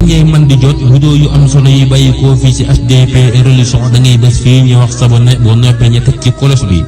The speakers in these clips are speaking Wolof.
ngay man di jot vidéo yu am solo yi bàyyi koo fii ci HDP religion da ngay bés fii ñu wax sabone boo noppee ñu teg ci kolos bi.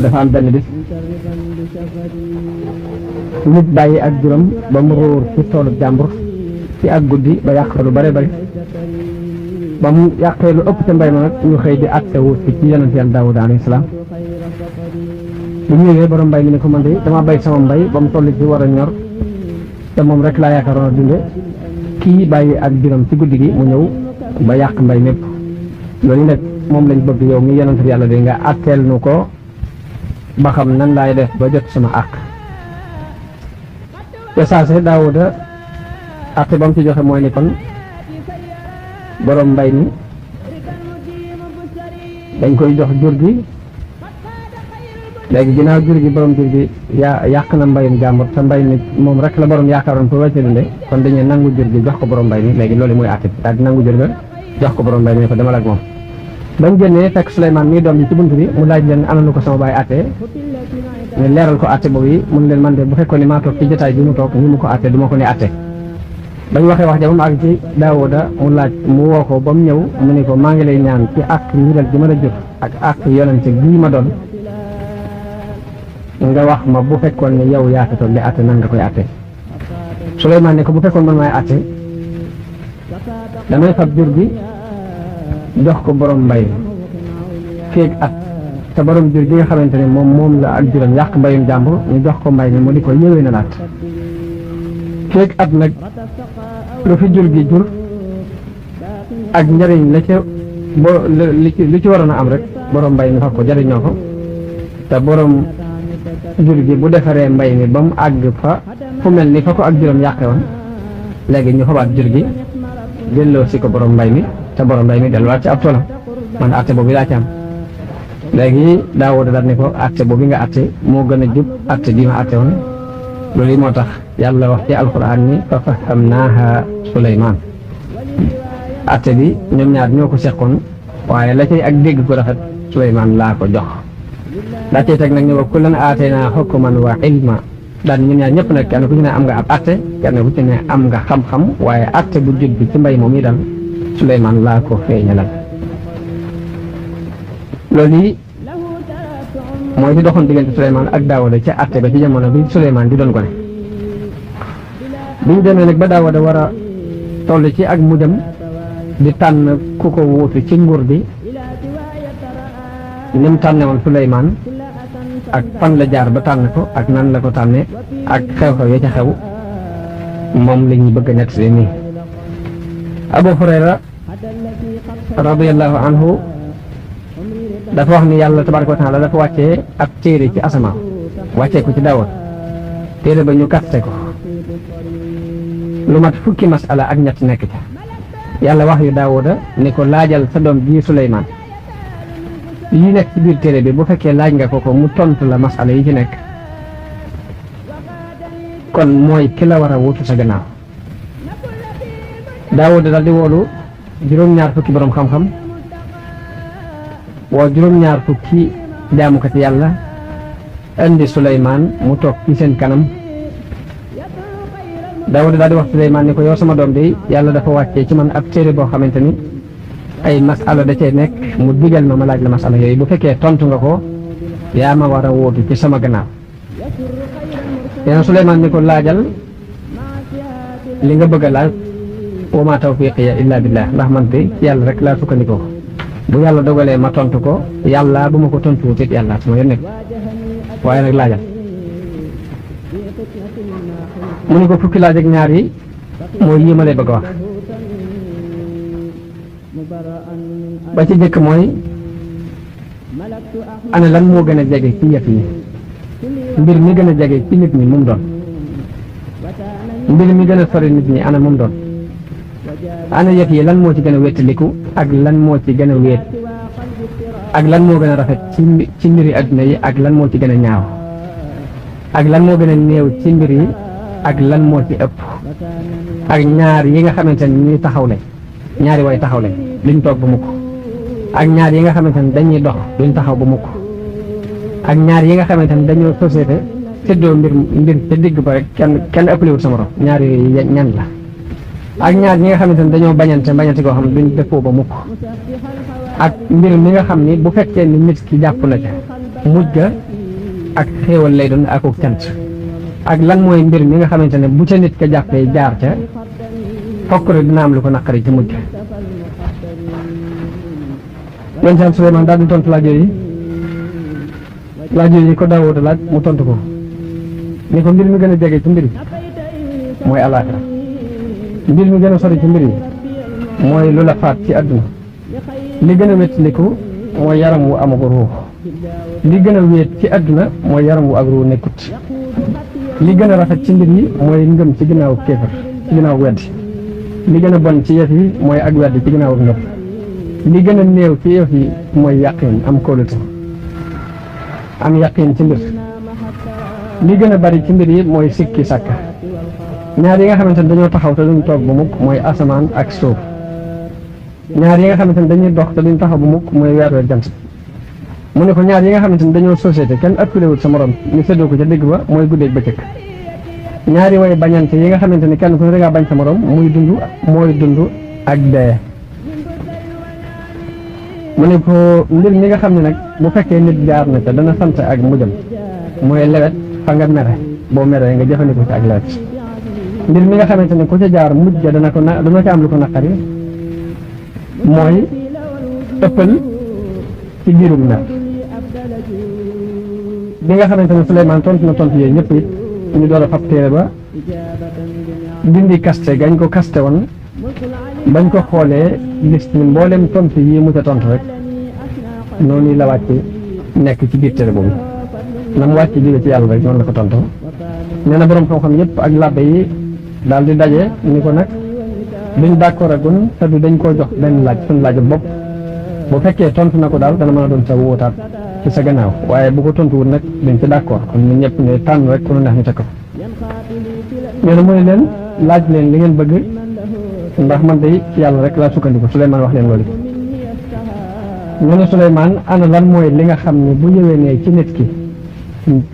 dafa am benn bis nit bàyyi ak juróom ba mu róor ci toolu jàmbur ci ak guddi ba yàq lu bare bari ba mu yàqee lu ëpp ca mbay ma nag ñu xëy di àtte wu ci yonent Yàlla Daawuda alayhi salaam bu ñu ñëwee borom mbay mi ne ko man de dama bay sama mbay ba mu toll ci war a ñor te moom rek laa yaakaaroon a dunde kii bàyyi ak juróom ci guddi gi mu ñëw ba yàq mbay mépp loolu nag moom lañ bëgg yow mi yonent Yàlla de nga àtteel nu ko ba xam nan laay def ba jot sama àq te saase Daawuda àtte ba mu ci joxe mooy ni kon borom mbay mi dañ koy jox jur gi léegi ginnaaw jur gi borom jur gi yàq na mbayum jàmbur te mbay mi moom rek la borom yaakaaroon pour wàcce dunde kon dañuy nangu jur gi jox ko borom mbay mi léegi loolu mooy àtte daal di nangu jur ga jox ko borom mbay mi ko demal ak moom bañ génnee fekk Souleymane mii doom bi ci bunt bi mu laaj leen ana nu ko sama baay àttee ne leeral ko àtte boobu yi mun leen man de bu fekkoon ne maa toog ci jotaay bi mu toog ni mu ko àtte du ma ko ne àtte bañ waxee wax ja ba mu àgg ci Daawuda mu laaj mu woo ko ba mu ñëw mu ne ko maa ngi lay ñaan ci àq njural gi ma la jot ak àq yonente gii ma doon nga wax ma bu fekkoon ne yow yaa fi toog di àtte nan nga koy àtte Souleymane ne ko bu fekkoon man maay àtte damay fab jur gi jox ko borom mbay feeg at te borom jur gi nga xamante ne moom la ak juróom yàq mbayum jàmbur ñu jox ko mbay mi mu di ko yëwee na laat feeg at nag lu fi jur gi jur ak njëriñ la ca li ci waroon a am rek borom mbay mi fa ko jëriñoo ko te borom jur gi bu defaree mbay mi ba mu àgg fa fu mel ni fa ko ak juróom yàqe woon léegi ñu xobaat jur gi delloo si ko borom mbay mi te borom mbay mi delluwaat ci ab toolam man àtte boobu laa ci am léegi Daawuda daal ne ko àtte boobu nga àtte moo gën a jub àtte bi ma àtte woon loolu yi moo tax yàlla wax ci alquran ni fa fahamnaaha Suleymaan àtte bi ñoom ñaar ñoo ko seqoon waaye la cay ak dégg ko rafet Suleymaan laa ko jox daa cay teg nag ne wa kullan aataynaa hukman wa ilma daan ñun ñaar ñëpp nag kenn ku ci ne am nga ab àtte kenn ku ci ne am nga xam-xam waaye àtte bu jub bi ci mbay moom yi daal Souleymane laa ko feeñalal loolu yi mooy di doxoon diggante Souleymane ak Daawuda ca àtte ba ci jamono bi Souleymane di doon gone biñ demee nag ba Daawuda war a toll ci ak mu dem di tànn ku ko wuutu ci nguur bi ni mu tànne woon Souleymane ak fan la jaar ba tànn ko ak nan la ko tànne ak xew-xew ya ca xew moom la ñuy bëgg a nekk si nii Abu Hurayra radiyallahu anhu dafa wax ni yàlla tabaraka wa taala dafa wàccee ab téere ci asamaan wàccee ko ci Daawuda téere ba ñu kaste ko lu mat fukki masala ak ñett nekk ca yàlla wax yu Daawuda ni ko laajal sa doom ji Souleymane yi nekk ci biir téere bi bu fekkee laaj nga ko mu tontu la masala yi ci nekk kon mooy ki la war a wutu sa gannaaw Daawuda dal di woolu juróom-ñaar fukki borom xam-xam woo juróom-ñaar fukki jaamukati yàlla indi Souleymane mu toog ci seen kanam Daawuda daal di wax Souleymane ni ko yow sama doom de yàlla dafa wàccee ci man ab téere boo xamante ni ay masala da cee nekk mu digal ma laaj la masala yooyu bu fekkee tontu nga ko yaa ma war a wóotu ci sama gannaaw yéen Souleymane ni ko laajal li nga bëgg a laaj wa ma tawfiqiya illa billah ndax man de ci yàlla rek laa sukkandikoo bu yàlla dogalee ma tontu ko yàlla bu ma ko tontu wut it yàlla sama yoon nekk waaye nag laajal mu ni ko fukki laaj ak ñaar yi mooy yii ma lay bëgg a wax ba ci jëkk mooy ana lan moo gën a jege ci yëf yi mbir mi gën a jege ci nit ñi mu doon mbir mi gën a sori nit ñi ana mu doon ana yëf yi lan moo ci gën a wéttaliku ak lan moo ci gën a wéet ak lan moo gën a rafet ci mbiri adduna yi ak lan moo ci gën a ñaaw ak lan moo gën a néew ci mbir yi ak lan moo ci ëpp ak ñaar yi nga xamante ne ñuy taxawle ñaari way taxawle duñ toog ba mukk ak ñaar yi nga xamante ne dañuy dox duñ taxaw ba mukk ak ñaar yi nga xamante ne dañoo société séddoo mbir ca digg ba rek kenn ëppalewut sa morom ñaar yooyu ñan la ak ñaar ñi nga xamante ne dañoo bañante koo xam ne duñ dëppoo ba mukk ak mbir mi nga xam ni bu fekkee ni nit ki jàpp na ca mujj ga ak xéewal lay doon akuk cant ak lan mooy mbir mi nga xamante ne bu ca nit ka jàppee jaar ca fokk rek dina am lu ko naqari ci mujj ga yonent Suleymaan daal di tontu laaj yooyu ko Daawuda laaj mu tontu ko ni ko mbir mi gën a jege ci mbir yi mooy alaaxira mbir mi gën a sori ci mbir yi mooy lu la faat ci àdduna li gën a wéttaliku mooy yaram wu amagu ruux li gën a wéet ci àdduna mooy yaram wu ak ruux nekkut li gën a rafet ci mbir yi mooy ngëm ci ginnaaw kéefar ci ginnaaw weddi li gën a bon ci yëf yi mooy ak weddi ci ginnaaw ngëm li gën a néew ci yëf yi mooy yàqin am kóolute am yàqin ci mbir li gën a bari ci mbir yi mooy sikki sàkka ñaar yi nga xamante ne dañoo taxaw te duñ toog ba mukk mooy asamaan ak suuf ñaar yi nga xamante ne dañuy dox te duñ taxaw ba mukk mooy weer weer jant mu ne ko ñaar yi nga xamante ne dañoo société kenn ëppalewut sa morom ñu séddoo ko ca digg ba mooy guddeeg bëccëg ñaari way bañante yi nga xamante ne kenn ku ne dangaa bañ sa morom mooy dund ak dee mu ne ko mbir mi nga xam ne nag bu fekkee nit jaar na ca dana sant ak mujjam mooy lewet fa nga mere boo meree nga jëfandikoo ci ak lewet mbir mi nga xamante ne ku ca jaar mujj ga dana ca am lu ko naqari mooy ëppal ci biirum mer bi nga xamante ne Suleymaan tontu na tontu yooyu ñëpp it ñu door a fab téere ba dindi kaste gañ ko kaste woon bañ ko xoolee gis ni mboolem tontu yi mu ca tontu rek noonu la wàcc nekk ci biir téere boobu na mu wàcc jóge ci yàlla rek noonu la ko tontu nee na boroom xam-xam yëpp ak làbbe yi daal di daje ni ko nag duñ d'accord agun te du dañ koo jox benn laaj suñ laaju bopp bu fekkee tontu na ko daal dana mën a doon sa wóotaat ci sa gannaaw waaye bu ko tontuwul nag dañ ci d'accord kon ñun ñëpp ñooy tànn rek ku nu neex ñu teg ko nee na mu ne leen laaj leen li ngeen bëgg ndax man day ci yàlla rek laa sukkandiku Suleymaan wax leen loolu ñu ne Suleymaan ana lan mooy li nga xam ne bu yëwénee ci nit ki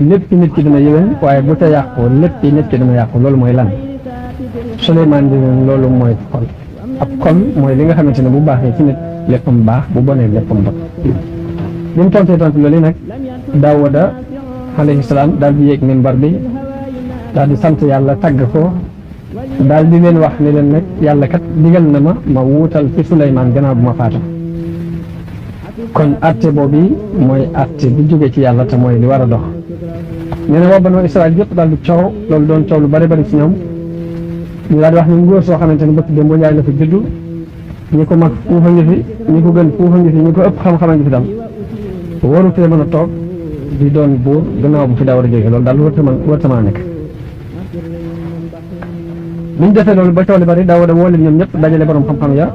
lépp ci nit ki dina yëwén waaye bu ca yàqu lépp ci nit ki dina yàqu loolu mooy lan Suleymaan di leen loolu mooy xol ab xol mooy li nga xamante ne bu baaxee ci nit léppam baax bu bonee léppam bon bi mu tontee tontu loolu nag Daawuda alayhi salaam daal di yéeg minbar bi daal di sant yàlla tagg ko daal di leen wax ne leen nag yàlla kat digal na ma wuutal ci Suleymaan gannaaw bu ma faatu kon atte boobu mooy atte bi jóge ci yàlla te mooy li war a dox nee na waa Banu Israël yëpp daal di coow loolu doon coow lu bari bari ci ñoom ñu daal di wax ni ngóor soo xamante ne bëkk démb njaay la fi juddu ñi ko mag fuufa ngi fi ñi ko gën fuufa ngi fi ñi ko ëpp xam-xama ngi fi tam warutee mën a toog di doon buur gannaaw bu fi daa war a jóge loolu daal warta mën a nekk biñ defee loolu ba coow li bari Daawuda woo leen ñoom ñëpp dajale borom xam-xam ya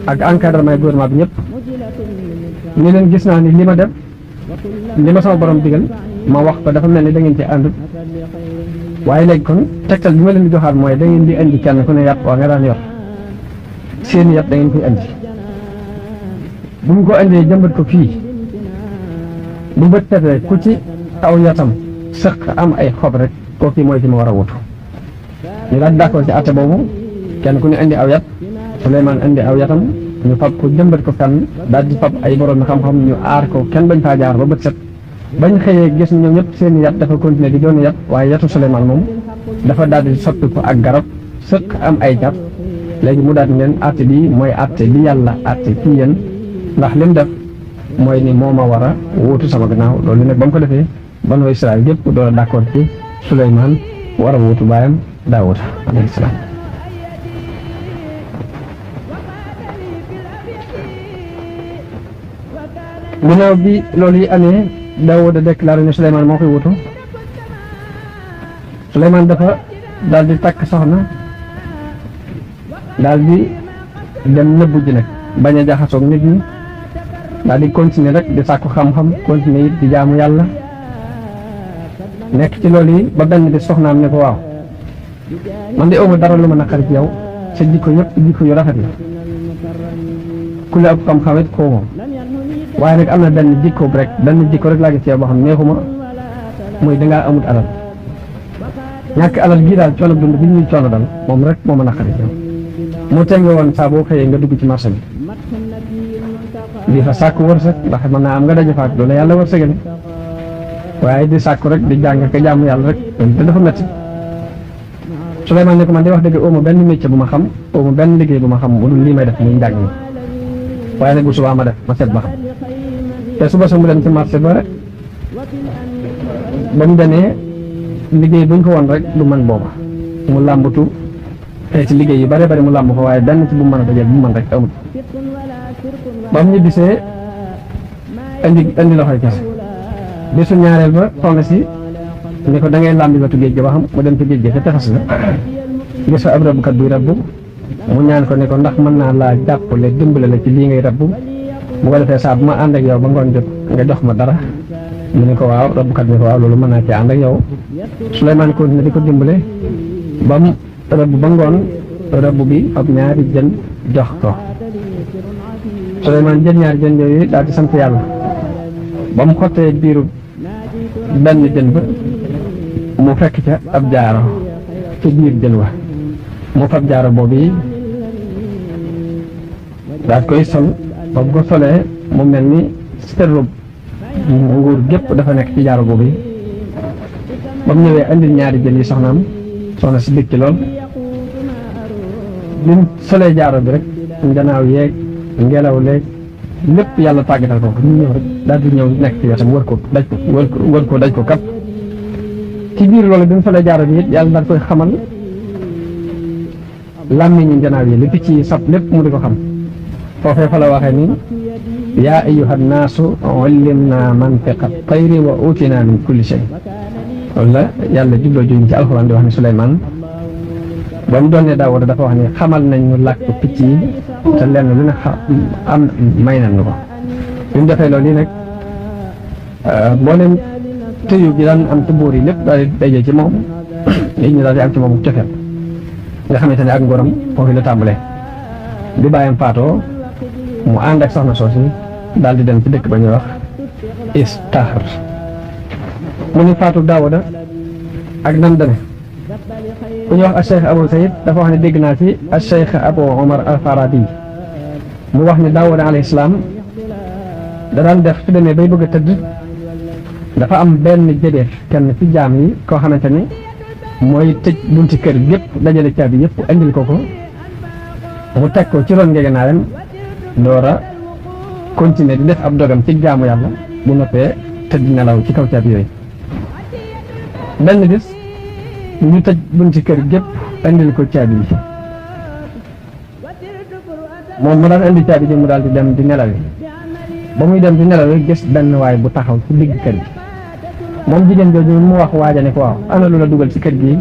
ak encadrement gouvernement bi ñëpp ñu leen gis naa ni li ma def li ma sama borom digal ma wax ko dafa mel ni da ngeen ci àndut waaye léegi kon tegtal bi ma leen di joxaat mooy da ngeen di indi kenn ku ne yàpp waa nga daan yor seen yàpp da ngeen koy indi bu ñu ko indee jëmbat ko fii bu bët tetee ku ci aw yatam sëq am ay xob rek kooku mooy ci ma war a wutu ñu daal d'accord ci àtte boobu kenn ku ne indi aw yat Suleymaan indi aw yatam ñu fab ko jëmbat ko fenn daal di fab ay borom xam-xam ñu aar ko kenn bañ faa jaar ba bët set bañ xëyee gis ñoom ñëpp seen yat dafa continuer di doon yat waaye yatu Suleymaan moom dafa daal di soppi ko ak garab sëq am ay jar léegi mu daal di leen àtte bi mooy àtte bi yàlla àtte ci yéen ndax lim def mooy ni moo ma war a wuutu sama gannaaw loolu nag ba mu ko defee Banu Israël yëpp doon d'accord ci Suleymaan war a wuutu baayam Daawuda alayhi salaam ginnaaw bi loolu yi amee Daawuda déclaré ne Suleymaan moo koy wutu Suleymaan dafa daal di takk soxna daal di dem nëbbu ji nag bañ a jaxasoog nit ñi daal di continuer rek di sàkku xam-xam continuer it di jaamu yàlla nekk ci loolu yi ba benn bi soxnaam ne ko waaw man de awma dara lu ma naqari ci yow sa jikko yëpp jikko yu rafet la ku la ëpp xam-xam it koo moom waaye nag am na benn jikko rek laa gis ci yow boo xam neexuma mooy dangaa amut alal ñàkk alal gii daal coono dund bi ñuy coono dal moom rek moo mën a xarit yow mu tenge woon saa boo xëyee nga dugg ci marché bi di fa sàkk wërsëg ndax mën naa am nga daje faak loolu yàlla wërsëgale waaye di sàkku rek di jàng ka jaamu yàlla rek te dafa metti Souleymane ne ko man di wax dëgg ooma benn métier bu ma xam ooma benn liggéey bu ma xam bu dul lii may def muy njàng mi waaye nag bu subaa ma def ma seet ba xam te suba sa mu dem ci marché ba mu demee liggéey buñ ko woon rek du man booba mu làmbatu te ci liggéey yu bare bari mu làmb ko waaye benn ci bu mën a dajeel bu man rek amut ba mu ñibbisee indi loxoy kese bisu ñaareel ba soxna si ni ko da ngay làmbi wetu géej ga ba xam mu dem ci géej ga ca tefas la gis fa ab rabbukat buy rabbu mu ñaan ko ne ko ndax mën naa laa jàppale dimbale la ci lii ngay rabbu bu ko defee saa bu ma ànd ak yow ba ngoon jot nga jox ma dara mu ne ko waaw rabbukat ni ko waaw loolu mën naa ci ànd ak yow Souleymane continué di ko dimbale ba mu rabbu ba ngoon rabbu bi ab ñaari jën jox ko Souleymane jël ñaari jën yooyu daal di sant yàlla ba mu xottee biiru benn jën ba mu fekk ca ab jaaro ci biir jën wa mu fab jaaro boobu yi daal koy sol ba mu ko solee mu mel ni serub nguur gépp dafa nekk ci jaaro boobu yi ba mu ñëwee andil ñaari jën yi soxnaam soxna si bég ci lool bi mu solee jaaro bi rek nganaaw yeeg ngelaw leeg lépp yàlla tàggatal ko ñu ñëw rek daal di ñëw nekk ci wetam wër ko daj ko kap ci biir loolu bi mu solee jaaro bi it yàlla daal koy xamal làmmiñu njanaaw yi li picc yi sab lépp mu di ko xam foofee fa la waxee ni yaa ayyuhan naasu ullimna mantiqa tayri wa utina min kulli shay loolu la yàlla jubloo juñ ci alxuraan di wax ne Souleymane ba mu doonee Daawuda dafa wax ni xamal nañ ñu làkk picc yi te lenn lu ne am may nañ ñu ko bi mu defee loolu yi nag mboolem tëyu gi daan am ci buur yi lépp daal di daje ci moom nit ñi daal di am ci moom cofeel nga xamante ne ak ngoram foofu la tàmbalee bi bàyyam faatoo mu ànd ak soxna soosi daal di dem ci dëkk ba ñuy wax Istaxar mu ni faatu Daawuda ak nam deme ku ñuy wax al Cheikh Abou Sayid dafa wax ne dégg naa ci al Cheikh Abou Omar al Farabi mu wax ne Daawuda alayhi salaam da daan def su demee bay bëgg a tëdd dafa am benn jëdeef kenn ci jaam yi koo xamante ni mooy tëj bunti kër yëpp dajale caabi yëpp andil ko mu teg ko ci ron ngegenaayam door a continuer di def ab dogam ci jaamu yàlla bu noppee tëdd nelaw ci kaw caabi yooyu benn bis ñu tëj bunti kër gépp andil ko caabi yi moom mu daan andi caabi ji mu daal di dem di nelawi ba muy dem di nelawi gis benn waay bu taxaw ci digg kër gi moom jigéen jooju mu wax waaja ne ko waaw ana lu la dugal ci kër gi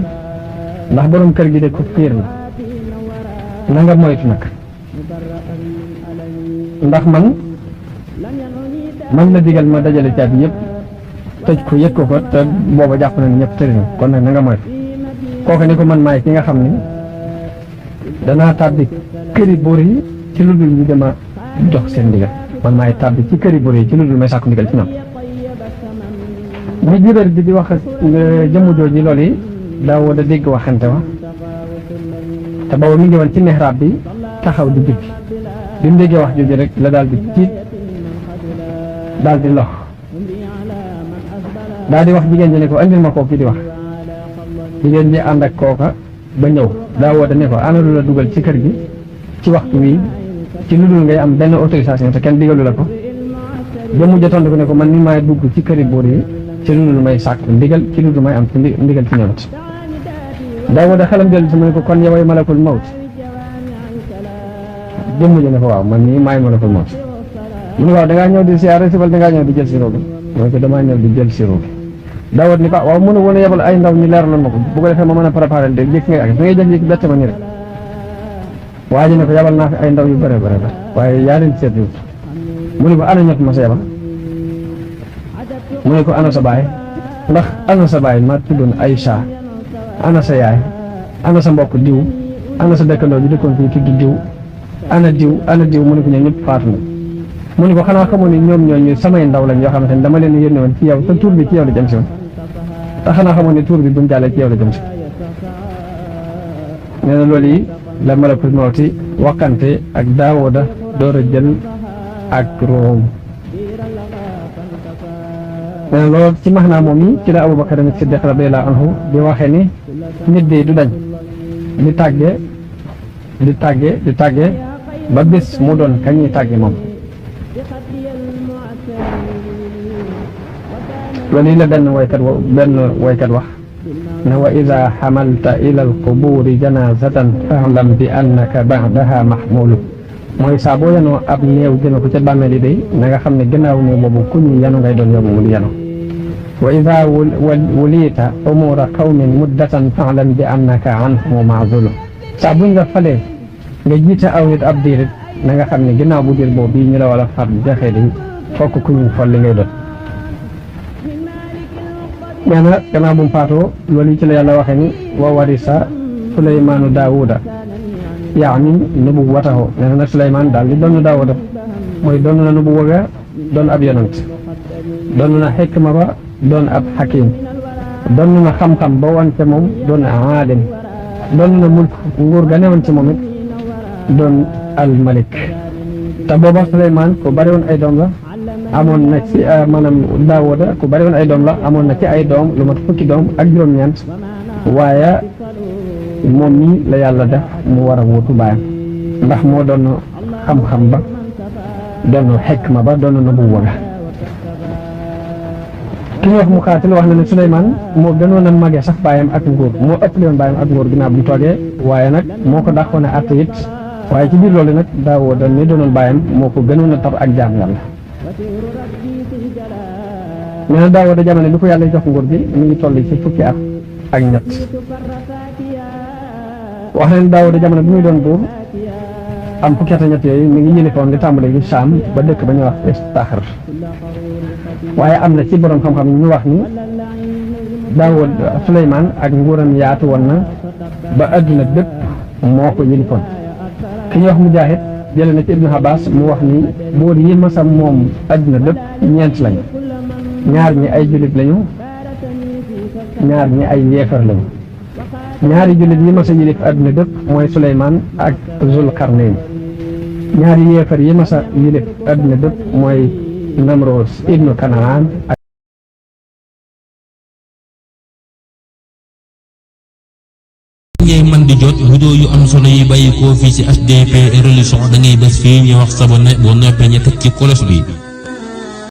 ndax borom kër gi de ko fiir na nga moytu nag ndax man la digal ma dajale caabi yëpp tëj ko yëg ko te booba jàpp na ne ñëpp tëri na kon nag na nga moytu kooku ni ko man maay ki nga xam ni danaa tàbbi këri buur yi ci lu dul ñu dama jox seen ndigal man maay tàbbi ci këri buur yi ci lu dul may sàkku ndigal ci ñoom bi jibéer bi di wax jëmm jooji loolu yi Daawuda dégg waxante wa te booba mi ngi woon ci mihrab bi taxaw di julli bi mu déggee wax jooju rek la daal di tiit daal di lox daal di wax jigéen ji ne ko andil ma koo kii di wax jigéen ji ànd ak kooka ba ñëw Daawuda ne ko ana lu la dugal ci kër gi ci waxtu wi ci lu dul ngay am benn autorisation te kenn digalu la ko jëmm ja tontu ko ne ko man ni maay dugg ci këri buur yi ci lu dul may sàkk ndigal ci lu dul may am ci ndigal ci ñoom Daawuda xelam dellu si mu ne ko kon yoway malakul mawt jëmm ji ne ko waaw man nii maay malakul mawt mu ne waaw dangaa ñëw di siyaare si wala dangaa ñëw di jël si roogi mooy ko damaa ñëw di jël si roogi Daawuda ni ko waaw mënu woon a yebal ay ndaw ñu leeraloon ma ko bu ko defee ma mën a préparé de jékki ngay ak da ngay jékki-jékki bett ma nii rek waa ji ne ko yebal naa fi ay ndaw yu bëre bëre ba waaye yaa leen seet yu mu ne ko ana ñett ma sa yebal mu ne ko ana sa baay ndax ana sa baay ma tuddoon Aïcha ana sa yaay ana sa mbokk diw ana sa dëkkandoo bi dëkkoon fii tudd diw ana diw mu ne ko ñoom ñëpp faatu na mu ne ko xanaa xamoon ni ñoom ñooñu samay ndaw lañ yoo xamante ne dama leen yónne woon ci yow te tuur bi ci yow la jëm si woon te xanaa xamoon ne tuur bi bu mu jàllee ci yow la jëm si nee na loolu yi la malakul mawti waxante ak Daawuda door a jël ak ruum nee na loolu ci max naa moom yi ci la Abubakar Siddiq radiyallahu anhu di waxee ni nit de du dañ di tàgge ba bés mu doon kañ ñuy tàgge moom loolu yi la benn waykat wax ne wa ida xamalta ila alquburi janazatan fa'lam bi annaka ba'daha mahmulu mooy saa boo yanoo ab néew jëme ko ca bàmmeel yi day na nga xam ne gannaaw néew boobu ku ñu yanu ngay doon yow mu di yanu wa ida wulita umura qawmin muddatan fa'lam bi annaka anhum ma'zulu saa buñ la falee nga jiite aw nit ab diirit na nga xam ne gannaaw bu diir boobu bii ñu la wala far jeexee day fokk ku ñu folli ngay doon nee na gannaaw bu mu faatoo loolu yi ci la yàlla waxee ni wa warisa Suleymaanu Daawuda yaani nubuwwatahu nee na nag Suleymaan daal li doon Daawuda mooy doon na nubuwwa ga doon ab yonant doon na xikma ba doon ab xakim doon na xam-xam ba woon ca moom doon aalim doon na mulk nguur ga newoon ci moom it doon al malik te booba Suleymaan ku bari woon ay doom la amoon na ci maanaam Daawuda ku bari woon ay doom la amoon na ci ay doom lu mat fukki doom ak juróom-ñeent waaye moom mii la yàlla def mu war a wuutu baayam ndax moo doon xam-xam ba doon xikma ba doon nubuwwa ga ki ñuy wax Muqaatil wax na ne Suleymaan moo gënoon a màggee sax baayam ak nguur moo ëppale woon baayam ak nguur ginnaaw bi mu toogee waaye nag moo ko dàqoon a àtte it waaye ci biir loolu nag Daawuda mi doonoon baayam moo ko gënoon a tar ak jaam yàlla nee na Daawuda jamono bi ko yàlla jox nguur gi mi ngi toll ci fukki at ak ñett wax nañ Daawuda jamono bi muy doon buur am fukki at ak ñett yooyu mi ngi yilifoon di tàmbale gi Saam ba dëkk ba ñuy wax Istaxar waaye am na ci borom xam-xam ñu wax ni Daawuda Suleymaan ak nguuram yaatu woon na ba adduna bépp moo ko yilifoon ki ñuy wax Mujaahid jële na ci Ibnu Abbas mu wax ni buur yi masa moom adduna bépp ñeent lañu ñaar ñi ay jullit lañu ñaar ñi ay yéefar lañu ñaari jullit yi masa yilif adduna bépp mooy Suleymaan ak Zulkarnayn ñaari yéefar yi masa yilif adduna bépp mooy Namroos ibnu Kanaan ngay man di jot vidéo yu am solo yi bàyyi koo fii ci HDP Religion da ngay bés fii ñu wax sabonné boo noppee ñu teg ci cloche bi